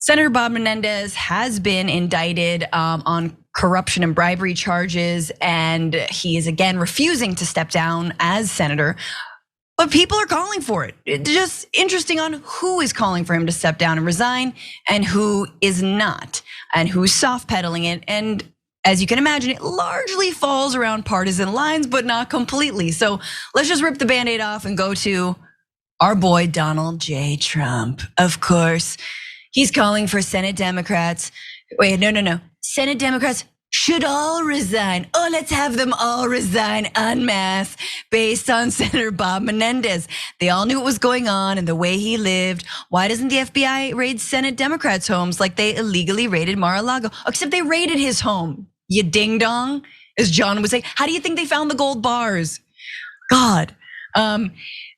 Senator Bob Menendez has been indicted on corruption and bribery charges, and he is again refusing to step down as senator. But people are calling for it. It's just interesting on who is calling for him to step down and resign and who is not, and who's soft pedaling it. And as you can imagine, it largely falls around partisan lines, but not completely. So let's just rip the Band-Aid off and go to our boy, Donald J. Trump. Of course, he's calling for Senate Democrats. Wait, no. Senate Democrats should all resign. Oh, let's have them all resign en masse based on Senator Bob Menendez. They all knew what was going on and the way he lived. Why doesn't the FBI raid Senate Democrats' homes like they illegally raided Mar-a-Lago? Except they raided his home, you ding dong, as John would say. How do you think they found the gold bars? God.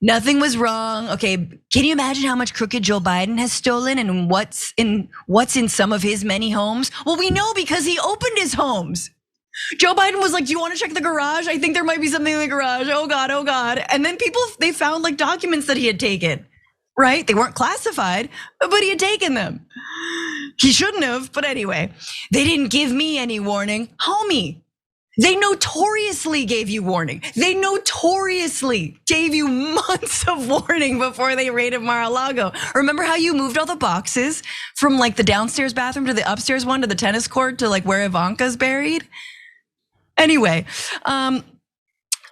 Nothing was wrong. Okay, can you imagine how much crooked Joe Biden has stolen and what's in some of his many homes? Well, we know because he opened his homes. Joe Biden was like, "Do you want to check the garage? I think there might be something in the garage." Oh God. And then they found like documents that he had taken, right? They weren't classified, but he had taken them. He shouldn't have, but anyway, they didn't give me any warning. Homie, they notoriously gave you warning. They notoriously gave you months of warning before they raided Mar-a-Lago. Remember how you moved all the boxes from like the downstairs bathroom to the upstairs one to the tennis court to like where Ivanka's buried? Anyway,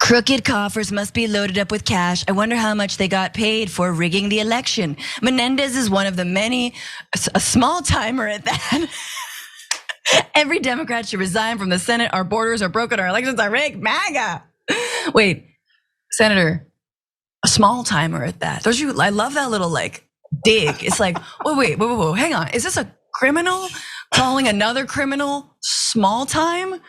crooked coffers must be loaded up with cash. I wonder how much they got paid for rigging the election. Menendez is one of the many, a small timer at that. Every Democrat should resign from the Senate. Our borders are broken. Our elections are rigged. MAGA. Wait, Senator, a small timer at that. Don't you? I love that little like dig. It's like, wait, hang on. Is this a criminal calling another criminal small time?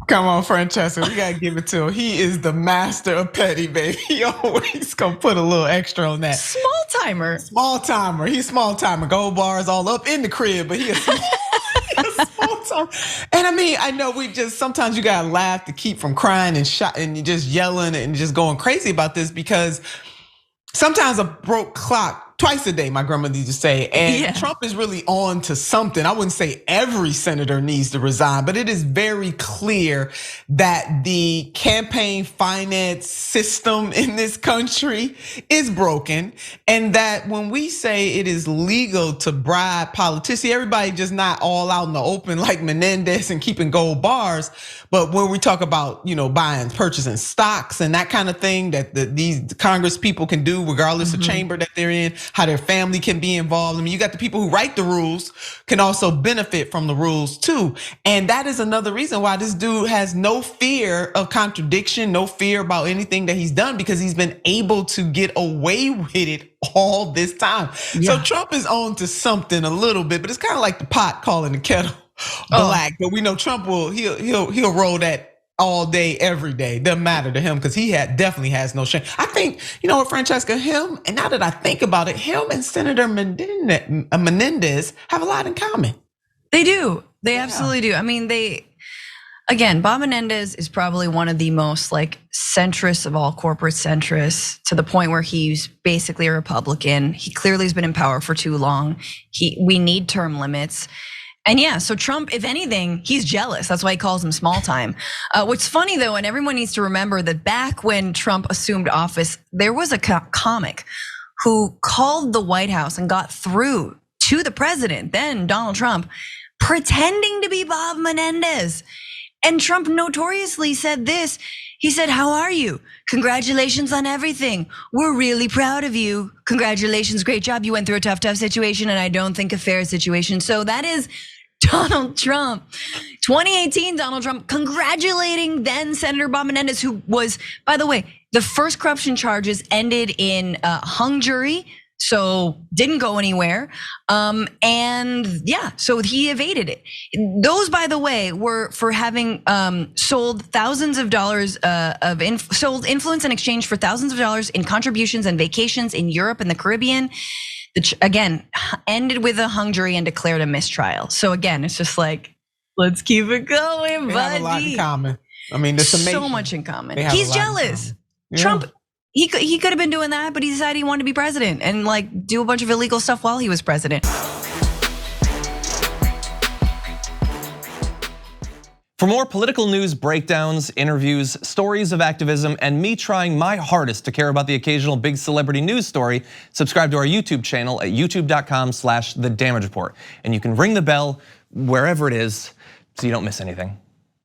Come on, Francesca, we gotta give it to him. He is the master of petty, baby. He always gonna put a little extra on that. Small timer. Small timer. He's small timer. Gold bars all up in the crib, but he a small timer. And I mean, I know sometimes you gotta laugh to keep from crying and you just yelling and just going crazy about this because sometimes a broke clock twice a day, my grandmother used to say, and Trump is really on to something. I wouldn't say every senator needs to resign, but it is very clear that the campaign finance system in this country is broken. And that when we say it is legal to bribe politicians, everybody just not all out in the open like Menendez and keeping gold bars. But when we talk about, buying, purchasing stocks and that kind of thing that these Congress people can do regardless of chamber that they're in, how their family can be involved. I mean, you got the people who write the rules can also benefit from the rules too. And that is another reason why this dude has no fear of contradiction, no fear about anything that he's done because he's been able to get away with it all this time. Yeah. So Trump is on to something a little bit, but it's kind of like the pot calling the kettle black. But we know Trump he'll roll that all day, every day. Doesn't matter to him because he definitely has no shame. I think, Francesca, him, and now that I think about it, him and Senator Menendez have a lot in common. They do. They absolutely do. I mean, Bob Menendez is probably one of the most like centrist of all corporate centrists to the point where he's basically a Republican. He clearly has been in power for too long. We need term limits. And so Trump, if anything, he's jealous. That's why he calls him small time. What's funny though, and everyone needs to remember that back when Trump assumed office, there was a comic who called the White House and got through to the president, then Donald Trump, pretending to be Bob Menendez. And Trump notoriously said this. He said, "How are you? Congratulations on everything. We're really proud of you. Congratulations, great job. You went through a tough situation and I don't think a fair situation." So that is Donald Trump. 2018, Donald Trump congratulating then Senator Bob Menendez, who was, by the way, the first corruption charges ended in a hung jury. So didn't go anywhere, so he evaded it. Those, by the way, were for having sold thousands of dollars sold influence in exchange for thousands of dollars in contributions and vacations in Europe and the Caribbean. Again, ended with a hung jury and declared a mistrial. So again, it's just like, let's keep it going, buddy. They have a lot in common. I mean, there's so much in common. He's jealous. Trump. He could have been doing that, but he decided he wanted to be president and like do a bunch of illegal stuff while he was president. For more political news breakdowns, interviews, stories of activism, and me trying my hardest to care about the occasional big celebrity news story, subscribe to our YouTube channel at youtube.com/The Damage Report. And you can ring the bell wherever it is so you don't miss anything.